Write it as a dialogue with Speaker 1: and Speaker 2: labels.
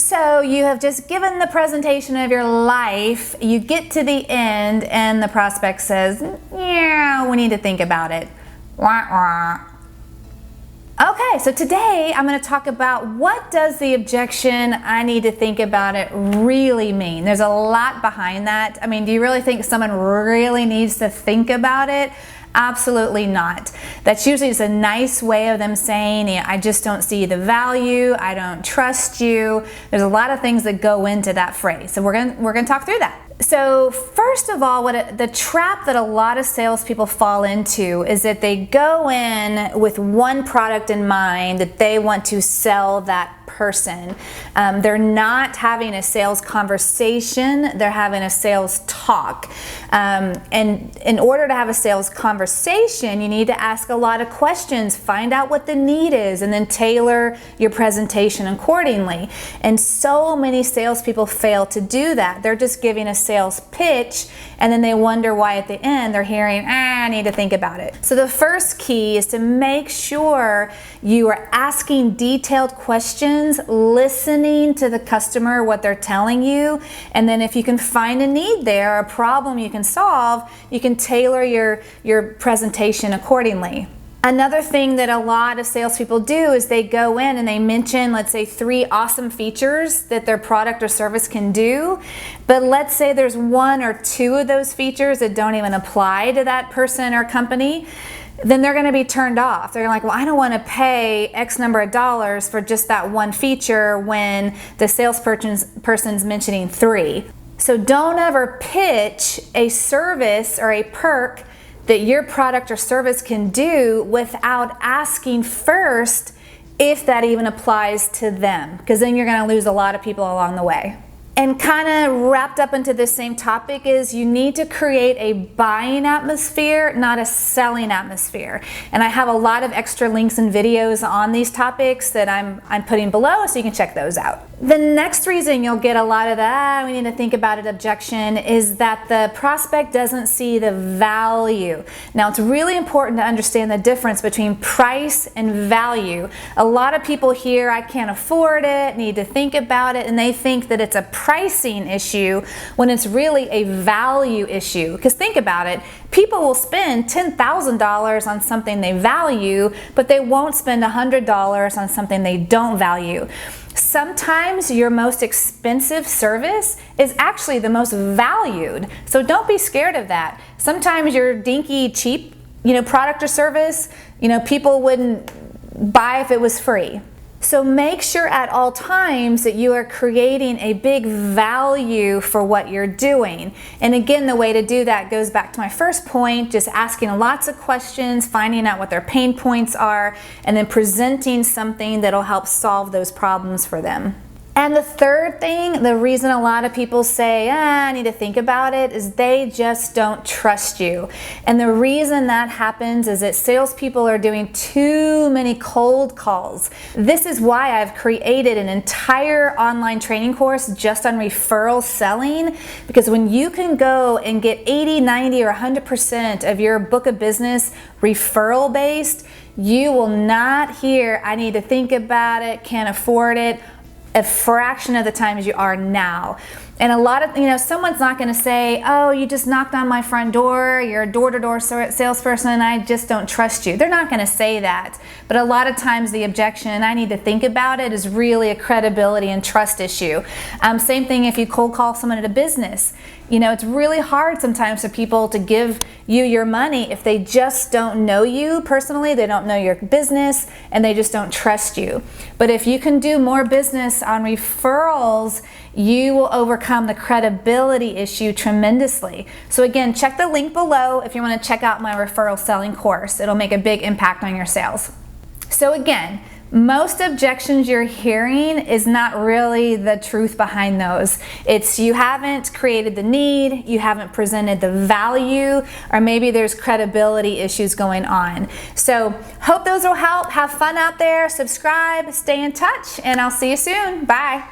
Speaker 1: So you have just given the presentation of your life, you get to the end and the prospect says, yeah, we need to think about it. Wah, wah. Okay, so today I'm going to talk about what does the objection, I need to think about it, really mean? There's a lot behind that. I mean, do you really think someone really needs to think about it? Absolutely not. That's usually just a nice way of them saying, yeah, I just don't see the value, I don't trust you. There's a lot of things that go into that phrase. So we're gonna talk through that. So first of all, the trap that a lot of salespeople fall into is that they go in with one product in mind that they want to sell that person. They're not having a sales conversation, they're having a sales talk. And in order to have a sales conversation, you need to ask a lot of questions, find out what the need is, and then tailor your presentation accordingly. And so many salespeople fail to do that. They're just giving a sales pitch, and then they wonder why at the end they're hearing, I need to think about it. So the first key is to make sure you are asking detailed questions, listening to the customer, what they're telling you, and then if you can find a need there, a problem you can solve, you can tailor your presentation accordingly. Another thing that a lot of salespeople do is they go in and they mention, let's say, 3 awesome features that their product or service can do, but let's say there's 1 or 2 of those features that don't even apply to that person or company. Then they're going to be turned off. They're like, well, I don't want to pay X number of dollars for just that 1 feature when the salesperson's mentioning 3. So don't ever pitch a service or a perk that your product or service can do without asking first if that even applies to them, because then you're going to lose a lot of people along the way. And kind of wrapped up into this same topic is you need to create a buying atmosphere, not a selling atmosphere. And I have a lot of extra links and videos on these topics that I'm putting below, so you can check those out. The next reason you'll get a lot of that, we need to think about it, objection, is that the prospect doesn't see the value. Now, it's really important to understand the difference between price and value. A lot of people hear, I can't afford it, need to think about it, and they think that it's a pricing issue when it's really a value issue. Because think about it, people will spend $10,000 on something they value, but they won't spend $100 on something they don't value. Sometimes your most expensive service is actually the most valued, so don't be scared of that. Sometimes your dinky cheap, product or service, people wouldn't buy if it was free. So make sure at all times that you are creating a big value for what you're doing. And again, the way to do that goes back to my first point, just asking lots of questions, finding out what their pain points are, and then presenting something that'll help solve those problems for them. And the third thing, the reason a lot of people say, I need to think about it, is they just don't trust you. And the reason that happens is that salespeople are doing too many cold calls. This is why I've created an entire online training course just on referral selling, because when you can go and get 80, 90, or 100% of your book of business referral based, you will not hear, I need to think about it, can't afford it, a fraction of the time as you are now. And a lot of, someone's not going to say, oh, you just knocked on my front door, you're a door-to-door salesperson, and I just don't trust you. They're not going to say that. But a lot of times the objection, I need to think about it, is really a credibility and trust issue. Same thing if you cold call someone at a business. It's really hard sometimes for people to give you your money if they just don't know you personally, they don't know your business, and they just don't trust you. But if you can do more business on referrals, you will overcome the credibility issue tremendously. So again, check the link below if you want to check out my referral selling course. It'll make a big impact on your sales. So again, most objections you're hearing is not really the truth behind those. It's you haven't created the need, you haven't presented the value, or maybe there's credibility issues going on. So hope those will help. Have fun out there, subscribe, stay in touch, and I'll see you soon. Bye.